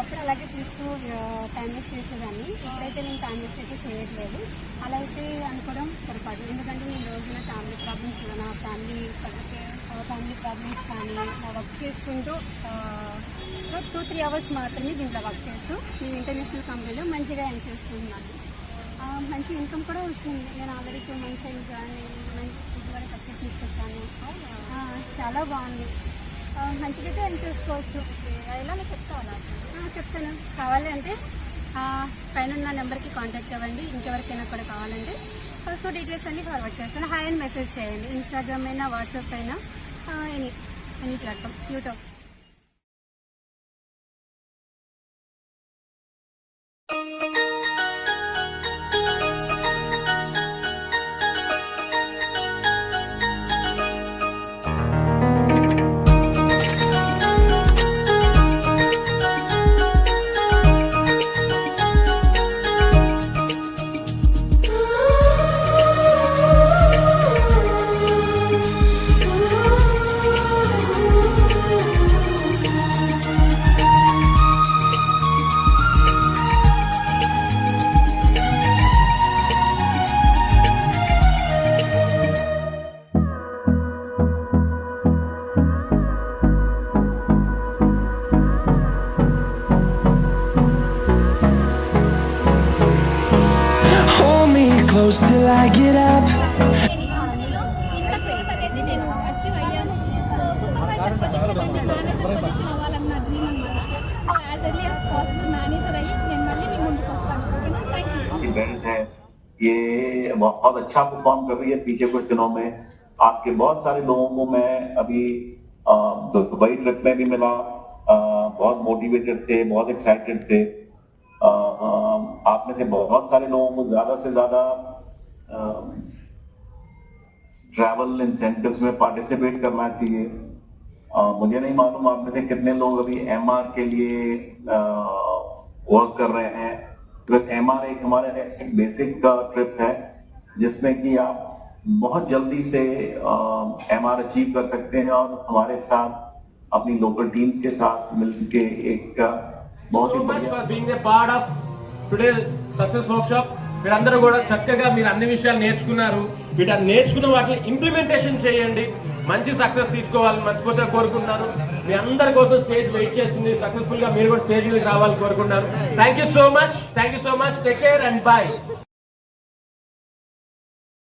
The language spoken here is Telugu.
ఒకప్పుడు అలాగే చూస్తూ టైం వేస్ట్ చేసేదాన్ని. ఇప్పుడైతే నేను టైం వేస్ట్ అయితే చేయట్లేదు. అలా అయితే అనుకోవడం పొరపాటు. ఎందుకంటే నేను రోజున ఫ్యామిలీ ప్రాబ్లమ్స్ నా ఫ్యామిలీ ప్రాబ్లమ్స్ కానీ వర్క్ చేసుకుంటూ 2-3 అవర్స్ మాత్రమే దీంట్లో వర్క్ చేస్తూ నేను ఇంటర్నేషనల్ కంపెనీలో మంచిగా ఎర్న్ చేసుకుంటున్నాను. మంచి ఇన్కమ్ కూడా వస్తుంది. నేను ఆల్రెడీ 2 months అయింది జాయిన్ అయ్యి ఇదివరకు సక్సెస్ తీసుకొచ్చాను. చాలా బాగుంది. మంచిగా అయితే ఎర్న్ చేసుకోవచ్చు. ఎలా చెప్తావా? చెప్తాను. కావాలి అంటే పైన ఉన్న నెంబర్కి కాంటాక్ట్ అవ్వండి. ఇంకెవరికైనా కూడా కావాలంటే సో డీటెయిల్స్ అన్నీ ఫార్వర్డ్ చేస్తాను. హాయ్ అని మెసేజ్ చేయండి. ఇన్స్టాగ్రామ్ అయినా వాట్సాప్ అయినా any platform YouTube. close till I get up. ఇంత గ్రోత్ అనేది నేను అచీవ్ అయ్యాను. సో సూపర్వైజర్ పొజిషన్ నుండి మేనేజర్ పొజిషన్ అవ్వాలన్న డ్రీమ్ అన్నమాట. So as early as possible manager అయ్యి నేను మళ్ళీ మీ ముందుకు వస్తాను. ఓకేనా? Thank you. बेल्ट है ये बहुत अच्छा परफॉर्म कर रही है पीछे कुछ दिनों में. आपके बहुत सारे लोगों को मैं अभी दुबई ट्रिप में भी मिला, बहुत मोटिवेटेड थे, बहुत एक्साइटेड थे. आप में से बहुत सारे लोगों को ज्यादा से ज्यादा ट्रैवल इंसेंटिव्स में पार्टिसिपेट करना चाहिए. मुझे नहीं मालूम आप में से कितने लोग अभी एमआर के लिए वर्क कर रहे हैं. एमआर एक हमारे एक बेसिक ट्रिप है जिसमें कि आप बहुत जल्दी से एमआर अचीव कर सकते हैं और हमारे साथ अपनी लोकल टीम्स के साथ मिलकर एक बहुत ही बढ़िया being a part of today's success workshop. మీరందరూ కూడా చక్కగా మీరు అన్ని విషయాలు నేర్చుకున్నారు. వీటిని నేర్చుకున్న వాటిని ఇంప్లిమెంటేషన్ చేయండి. మంచి సక్సెస్ తీసుకోవాలని మనస్ఫూర్తిగా కోరుకుంటున్నాను. మీ అందరి కోసం స్టేజ్ వెయిట్ చేస్తుంది. సక్సెస్ఫుల్ గా మీరు కూడా స్టేజ్ మీద రావాలని కోరుకుంటున్నాను. Thank you so much. Take care and by.